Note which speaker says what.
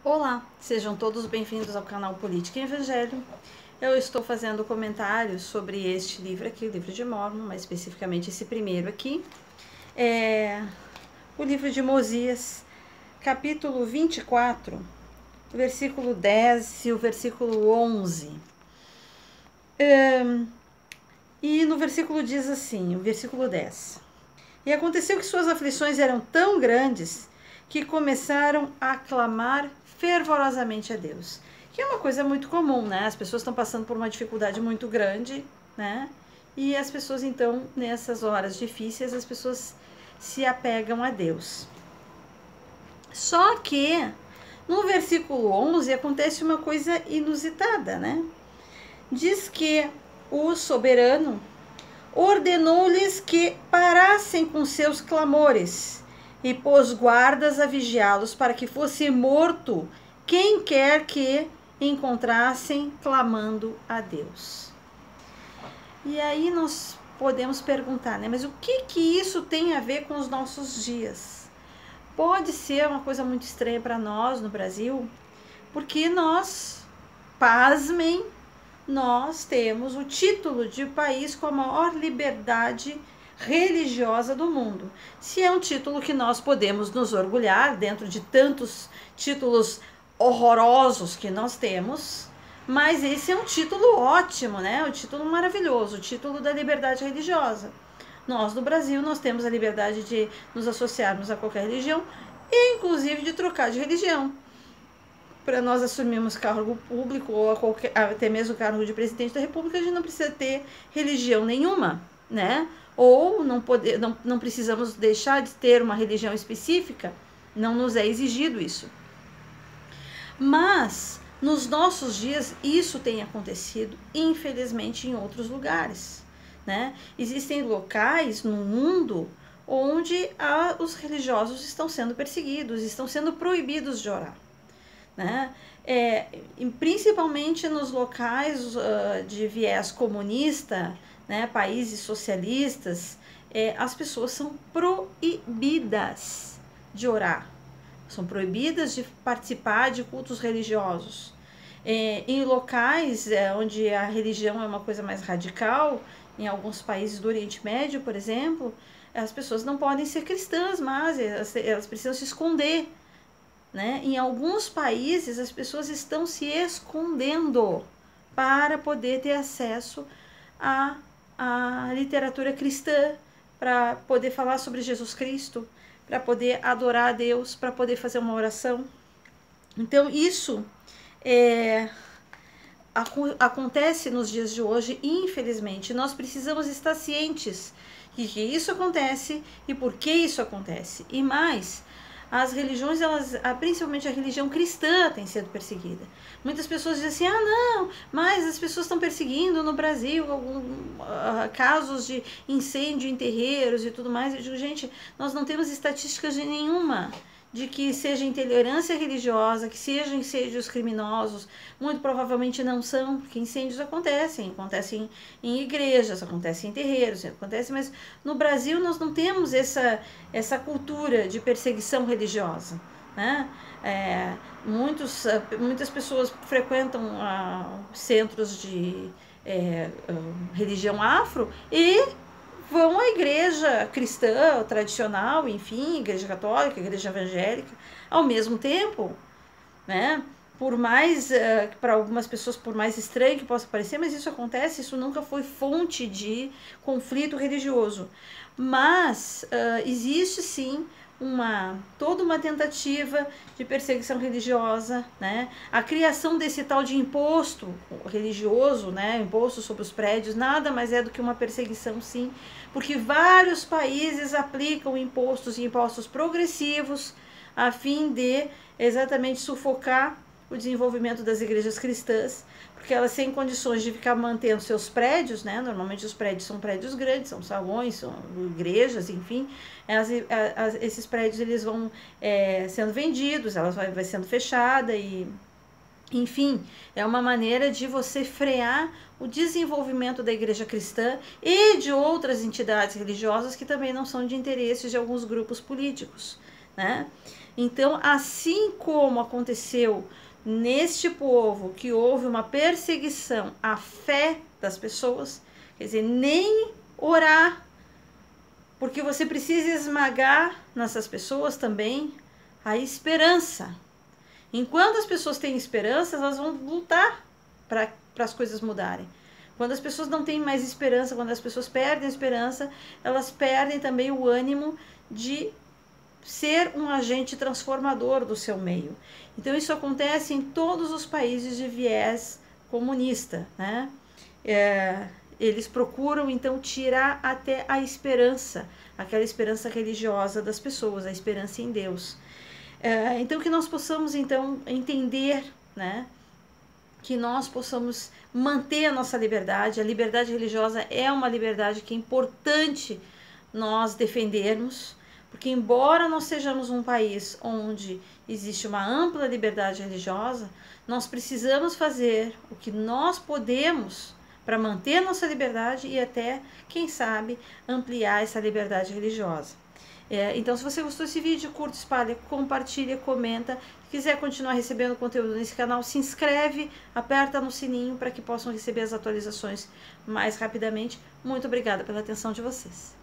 Speaker 1: Olá, sejam todos bem-vindos ao canal Política e Evangelho. Eu estou fazendo comentários sobre este livro aqui, o livro de Mórmon, mais especificamente esse primeiro aqui. O livro de Mosias, capítulo 24, versículo 10 e o versículo 11. E no versículo diz assim, o versículo 10. E aconteceu que suas aflições eram tão grandes que começaram a clamar fervorosamente a Deus. Que é uma coisa muito comum, né? As pessoas estão passando por uma dificuldade muito grande, né? E as pessoas, então, nessas horas difíceis, as pessoas se apegam a Deus. Só que no versículo 11 acontece uma coisa inusitada, né? Diz que o soberano ordenou-lhes que parassem com seus clamores e pôs guardas a vigiá-los para que fosse morto quem quer que encontrassem clamando a Deus. E aí nós podemos perguntar, né? Mas o que isso tem a ver com os nossos dias? Pode ser uma coisa muito estranha para nós no Brasil, porque nós, pasmem, nós temos o título de país com a maior liberdade religiosa do mundo. Se é um título que nós podemos nos orgulhar dentro de tantos títulos horrorosos que nós temos, mas esse é um título ótimo, né? Um título maravilhoso, o título da liberdade religiosa. Nós, no Brasil, nós temos a liberdade de nos associarmos a qualquer religião e, inclusive, de trocar de religião. Para nós assumirmos cargo público ou até mesmo cargo de presidente da República, a gente não precisa ter religião nenhuma, né? Ou não precisamos deixar de ter uma religião específica, não nos é exigido isso. Mas nos nossos dias isso tem acontecido, infelizmente, em outros lugares, né? Existem locais no mundo onde os religiosos estão sendo perseguidos, estão sendo proibidos de orar, né? Principalmente nos locais de viés comunista, né, países socialistas, as pessoas são proibidas de orar, são proibidas de participar de cultos religiosos. Em locais onde a religião é uma coisa mais radical, em alguns países do Oriente Médio, por exemplo, as pessoas não podem ser cristãs, mas elas precisam se esconder, né? Em alguns países as pessoas estão se escondendo para poder ter acesso à literatura cristã, para poder falar sobre Jesus Cristo, para poder adorar a Deus, para poder fazer uma oração. Então isso acontece nos dias de hoje, infelizmente. Nós precisamos estar cientes de que isso acontece e por que isso acontece. E mais, as religiões, principalmente a religião cristã, tem sido perseguida. Muitas pessoas dizem assim, não, mas as pessoas estão perseguindo no Brasil casos de incêndio em terreiros e tudo mais. Eu digo, gente, nós não temos estatísticas de nenhuma de que seja intolerância religiosa, que sejam incêndios criminosos. Muito provavelmente não são, porque incêndios acontecem em igrejas, acontecem em terreiros, mas no Brasil nós não temos essa cultura de perseguição religiosa, né? Muitas pessoas frequentam centros de religião afro e vão à igreja cristã, tradicional, enfim, igreja católica, igreja evangélica, ao mesmo tempo, né? Por mais, para algumas pessoas, por mais estranho que possa parecer, mas isso acontece, isso nunca foi fonte de conflito religioso. Mas existe sim toda uma tentativa de perseguição religiosa, né? A criação desse tal de imposto religioso, né? Imposto sobre os prédios, nada mais é do que uma perseguição, sim, porque vários países aplicam impostos progressivos a fim de exatamente sufocar o desenvolvimento das igrejas cristãs, porque elas têm condições de ficar mantendo seus prédios, né? Normalmente os prédios são prédios grandes, são salões, são igrejas, enfim. Esses prédios eles vão sendo vendidos, elas vai sendo fechada e, enfim, é uma maneira de você frear o desenvolvimento da igreja cristã e de outras entidades religiosas que também não são de interesse de alguns grupos políticos, né? Então, assim como aconteceu neste povo, que houve uma perseguição à fé das pessoas, quer dizer, nem orar, porque você precisa esmagar nessas pessoas também a esperança. Enquanto as pessoas têm esperança, elas vão lutar para as coisas mudarem. Quando as pessoas não têm mais esperança, quando as pessoas perdem a esperança, elas perdem também o ânimo de ser um agente transformador do seu meio. Então isso acontece em todos os países de viés comunista, né? Eles procuram então tirar até a esperança, aquela esperança religiosa das pessoas, a esperança em Deus. Então que nós possamos então entender, né, que nós possamos manter a nossa liberdade. A liberdade religiosa é uma liberdade que é importante nós defendermos, porque embora nós sejamos um país onde existe uma ampla liberdade religiosa, nós precisamos fazer o que nós podemos para manter a nossa liberdade e até, quem sabe, ampliar essa liberdade religiosa. Então, se você gostou desse vídeo, curta, espalha, compartilha, comenta. Se quiser continuar recebendo conteúdo nesse canal, se inscreve, aperta no sininho para que possam receber as atualizações mais rapidamente. Muito obrigada pela atenção de vocês.